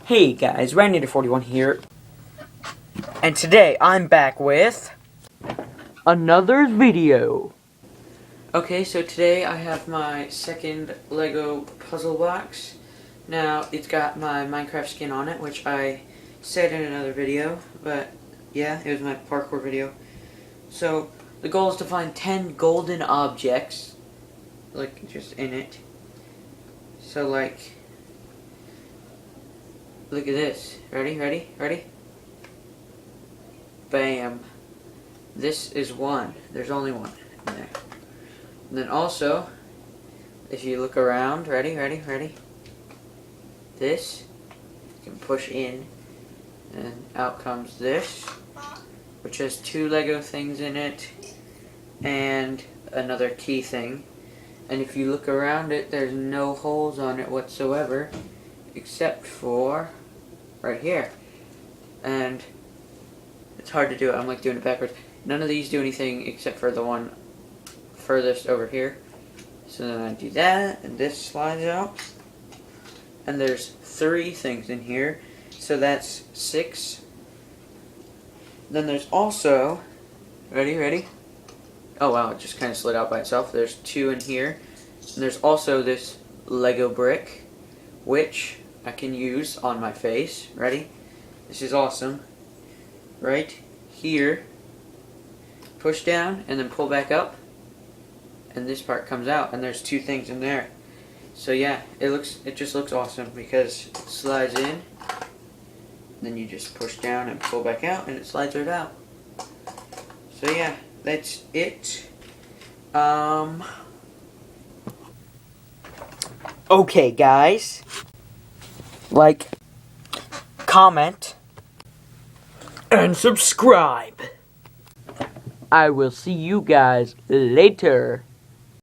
Hey guys, Randy41 here, and today I'm back with another video. Okay, so today I have my second Lego puzzle box. Now, it's got my Minecraft skin on it, which I said in another video, but yeah, it was my parkour video. So, the goal is to find 10 golden objects, like, just in it. So, like, look at this. Ready? Bam. This is one. There's only one in there. And then also, if you look around, ready? This, you can push in, and out comes this, which has 2 Lego things in it, and another key thing. And if you look around it, there's no holes on it whatsoever, except for right here. And it's hard to do it. I'm like doing it backwards. None of these do anything except for the one furthest over here. So then I do that, and this slides out. And there's 3 things in here. So that's 6. Then there's also, ready? Oh wow, it just kind of slid out by itself. There's 2 in here. And there's also this Lego brick, which I can use on my face. Ready? This is awesome. Right here, push down and then pull back up, and this part comes out, and there's 2 things in there. So yeah, it just looks awesome because it slides in, then you just push down and pull back out, and it slides right out. So yeah, that's it. Okay guys, like, comment, and subscribe. I will see you guys later.